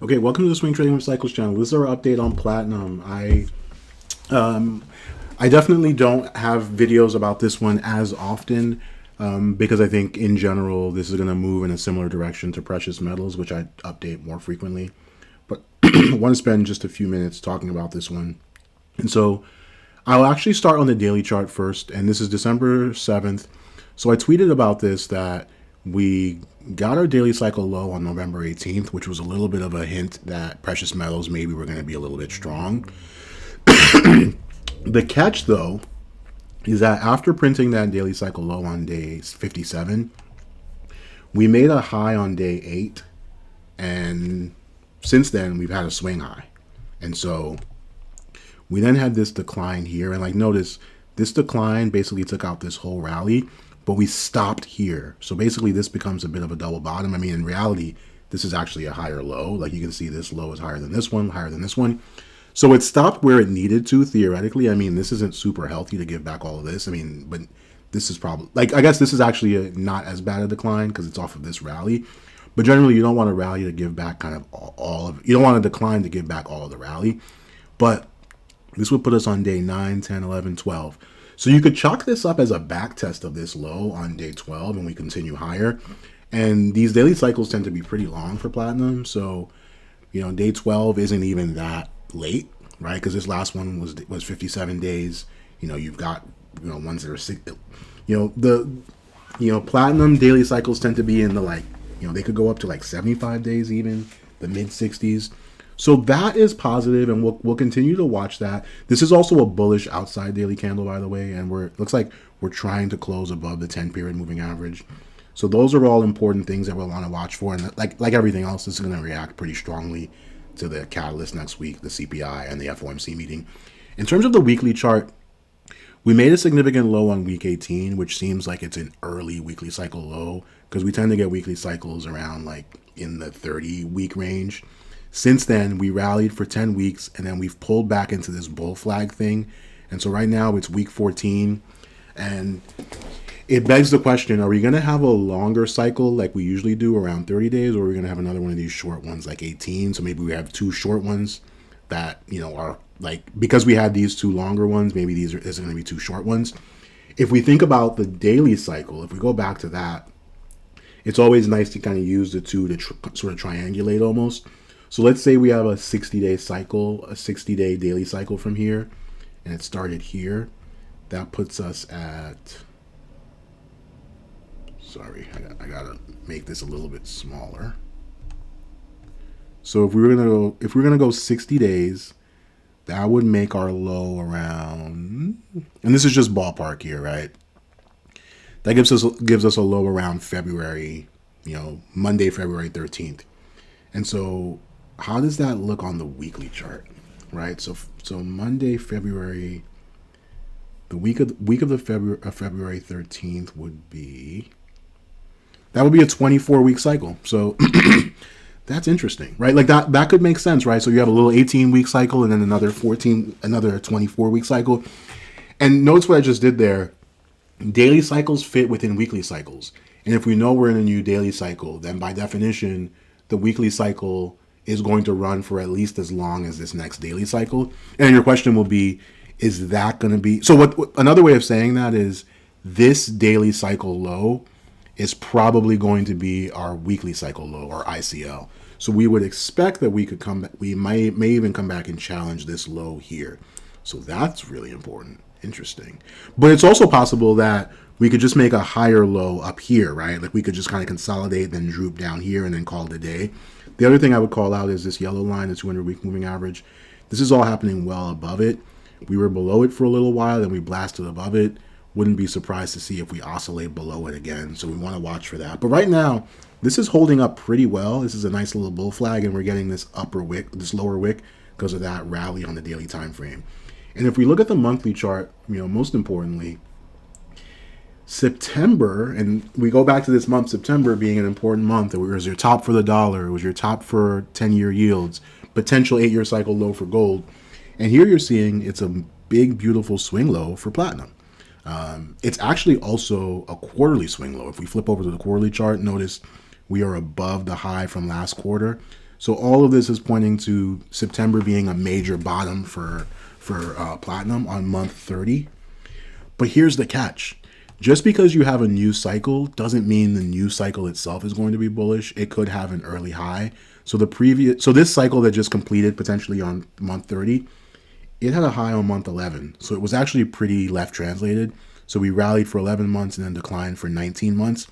Okay, welcome to the Swing Trading with Cycles channel. This is our update on platinum. I definitely don't have videos about this one as often because I think in general this is going to move in a similar direction to precious metals, which I update more frequently. But I want to spend just a few minutes talking about this one. And so I'll actually start on the daily chart first, and this is December 7th. So I tweeted about this that we got our daily cycle low on November 18th, which was a little bit of a hint that precious metals maybe were going to be a little bit strong. The catch, though, is that after printing that daily cycle low on day 57, we made a high on day 8, and since then we've had a swing high. And so we then had this decline here, and like notice this decline basically took out this whole rally, but we stopped here. So basically this becomes a bit of a double bottom. I mean, in reality, this is actually a higher low. Like you can see this low is higher than this one, higher than this one. So it stopped where it needed to, theoretically. I mean, this isn't super healthy to give back all of this. I mean, but this is probably, like, I guess this is actually not as bad a decline because it's off of this rally. But generally, you don't want a rally to give back kind of all of, you don't want a decline to give back all of the rally. But this would put us on day 9, 10, 11, 12. So you could chalk this up as a back test of this low on day 12 and we continue higher. And these daily cycles tend to be pretty long for platinum. So, you know, day 12 isn't even that late, right? Because this last one was 57 days. You know, you've got, you know, ones that are six, platinum daily cycles tend to be in the, like, you know, they could go up to like 75 days, even the mid 60s. So that is positive, and we'll continue to watch that. This is also a bullish outside daily candle, by the way, and looks like we're trying to close above the 10-period moving average. So those are all important things that we'll want to watch for, and like everything else, this is going to react pretty strongly to the catalyst next week, the CPI and the FOMC meeting. In terms of the weekly chart, we made a significant low on week 18, which seems like it's an early weekly cycle low because we tend to get weekly cycles around like in the 30-week range. Since then, we rallied for 10 weeks, and then we've pulled back into this bull flag thing. And so right now it's week 14, and it begs the question, are we going to have a longer cycle like we usually do around 30 days, or are we going to have another one of these short ones like 18? So maybe we have two short ones that, you know, are like, because we had these two longer ones, maybe these are going to be two short ones. If we think about the daily cycle, if we go back to that, it's always nice to kind of use the two to sort of triangulate almost. So let's say we have a 60-day cycle, a 60-day daily cycle from here, and it started here. That puts us at, sorry, I gotta make this a little bit smaller. So if we're gonna go 60 days, that would make our low around, and this is just ballpark here, right? That gives us a low around February, you know, Monday, February 13th. And so how does that look on the weekly chart, right? So Monday, February, the week of February 13th would be, that would be a 24-week cycle. So that's interesting, right? Like that could make sense, right? So you have a little 18-week cycle and then another 24-week cycle. And notice what I just did there. Daily cycles fit within weekly cycles. And if we know we're in a new daily cycle, then by definition, the weekly cycle is going to run for at least as long as this next daily cycle. And your question will be, is that going to be, so what another way of saying that is this daily cycle low is probably going to be our weekly cycle low, or ICL. So we would expect that we could come back, we may even come back and challenge this low here. So that's really important. Interesting. But it's also possible that we could just make a higher low up here, right? Like we could just kind of consolidate, then droop down here and then call it a day. The other thing I would call out is this yellow line, the 200-week moving average. This is all happening well above it. We were below it for a little while, then we blasted above it. Wouldn't be surprised to see if we oscillate below it again. So we want to watch for that. But right now, this is holding up pretty well. This is a nice little bull flag, and we're getting this upper wick, this lower wick, because of that rally on the daily time frame. And if we look at the monthly chart, you know, most importantly, September, and we go back to this month, September being an important month. It was your top for the dollar. It was your top for 10-year yields, potential 8-year cycle low for gold. And here you're seeing it's a big, beautiful swing low for platinum. It's actually also a quarterly swing low. If we flip over to the quarterly chart, notice we are above the high from last quarter. So all of this is pointing to September being a major bottom for platinum on month 30. But here's the catch. Just because you have a new cycle doesn't mean the new cycle itself is going to be bullish. It could have an early high. So this cycle that just completed potentially on month 30, it had a high on month 11. So it was actually pretty left translated. So we rallied for 11 months and then declined for 19 months.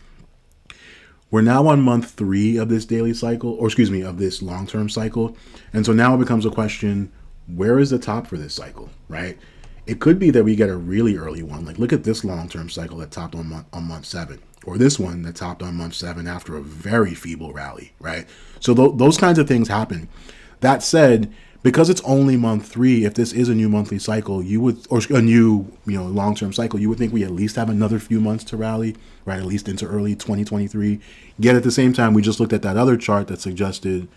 We're now on month 3 of this daily cycle, or excuse me, of this long-term cycle. And so now it becomes a question, where is the top for this cycle, right? It could be that we get a really early one. Like, look at this long-term cycle that topped on month 7, or this one that topped on month 7 after a very feeble rally, right? So those kinds of things happen. That said, because it's only month 3, if this is a new monthly cycle, you would, or a new, long-term cycle, you would think we at least have another few months to rally, right? At least into early 2023. Yet at the same time, we just looked at that other chart that suggested,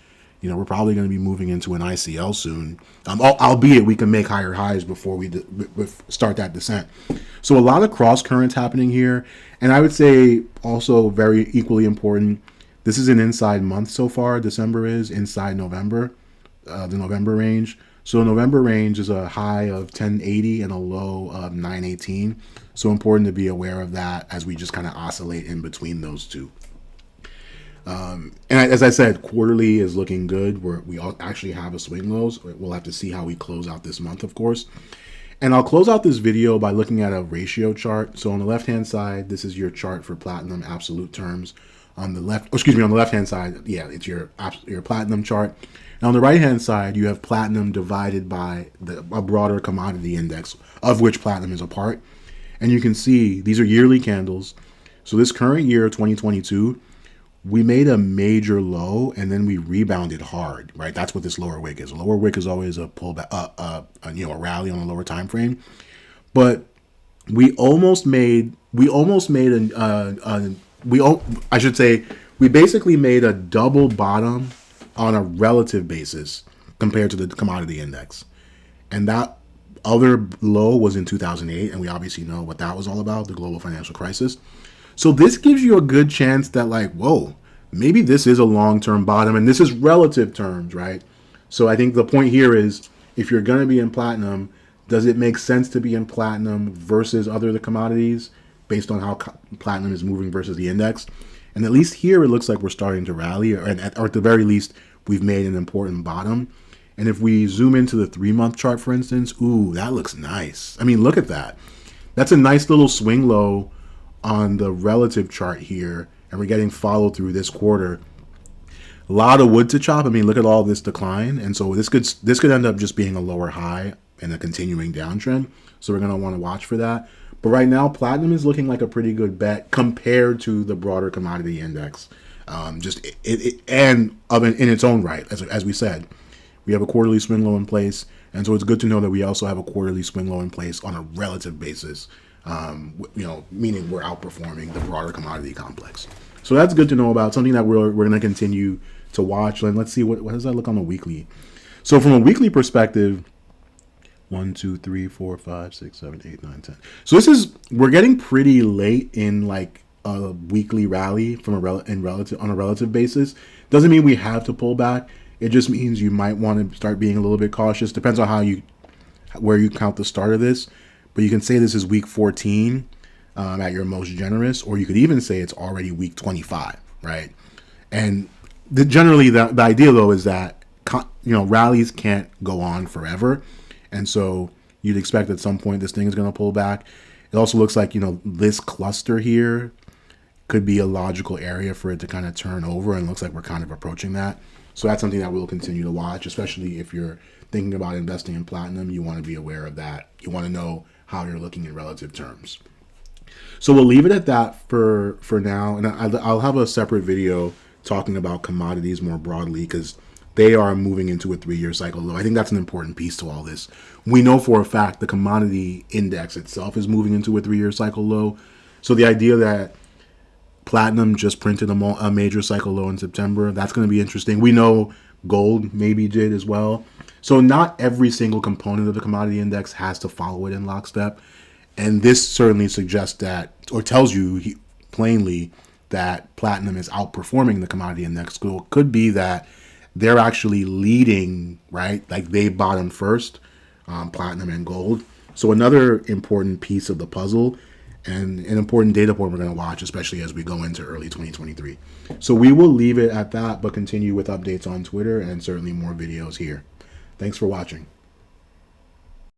we're probably going to be moving into an ICL soon, albeit we can make higher highs before we start that descent. So a lot of cross currents happening here. And I would say also very equally important, this is an inside month so far. December is inside November, the November range. So November range is a high of 1080 and a low of 918. So important to be aware of that as we just kind of oscillate in between those two. And as I said, quarterly is looking good. We actually have a swing lows. We'll have to see how we close out this month, of course. And I'll close out this video by looking at a ratio chart. So on the left-hand side, this is your chart for platinum absolute terms. On the left-hand side, it's your platinum chart. And on the right-hand side, you have platinum divided by a broader commodity index, of which platinum is a part. And you can see these are yearly candles. So this current year, 2022, we made a major low and then we rebounded hard, right? That's what this lower wick is. A lower wick is always a pullback, a rally on a lower time frame. But we basically made a double bottom on a relative basis compared to the commodity index. And that other low was in 2008, and we obviously know what that was all about, the global financial crisis. So this gives you a good chance that, like, whoa, maybe this is a long-term bottom, and this is relative terms, right? So I think the point here is, if you're going to be in platinum, does it make sense to be in platinum versus other commodities based on how platinum is moving versus the index? And at least here, it looks like we're starting to rally, or at the very least, we've made an important bottom. And if we zoom into the 3-month chart, for instance, ooh, that looks nice. I mean, look at that. That's a nice little swing low on the relative chart here, and we're getting followed through this quarter. A lot of wood to chop. I mean, look at all this decline, and so this could end up just being a lower high and a continuing downtrend. So we're going to want to watch for that. But right now, platinum is looking like a pretty good bet compared to the broader commodity index. In its own right, as we said, we have a quarterly swing low in place, and so it's good to know that we also have a quarterly swing low in place on a relative basis. Meaning we're outperforming the broader commodity complex. So that's good to know about, something that we're going to continue to watch. And let's see, what does that look on the weekly? So from a weekly perspective, 1, 2, 3, 4, 5, 6, 7, 8, 9, 10. So we're getting pretty late in like a weekly rally on a relative basis. Doesn't mean we have to pull back. It just means you might want to start being a little bit cautious. Depends on where you count the start of this. But you can say this is week 14 at your most generous, or you could even say it's already week 25, right? And generally, the idea, though, is that rallies can't go on forever. And so you'd expect at some point this thing is going to pull back. It also looks like, this cluster here could be a logical area for it to kind of turn over, and it looks like we're kind of approaching that. So that's something that we'll continue to watch, especially if you're thinking about investing in platinum. You want to be aware of that. You want to know how you're looking in relative terms. So we'll leave it at that for now, and I'll have a separate video talking about commodities more broadly, because they are moving into a 3-year cycle low. I think that's an important piece to all this. We know for a fact the commodity index itself is moving into a 3-year cycle low. So the idea that platinum just printed a major cycle low in September, that's going to be interesting. We know gold maybe did as well. So not every single component of the commodity index has to follow it in lockstep. And this certainly suggests that, or tells you plainly, that platinum is outperforming the commodity index. So it could be that they're actually leading, right? Like they bottom first, platinum and gold. So another important piece of the puzzle and an important data point we're going to watch, especially as we go into early 2023. So we will leave it at that, but continue with updates on Twitter and certainly more videos here. Thanks for watching.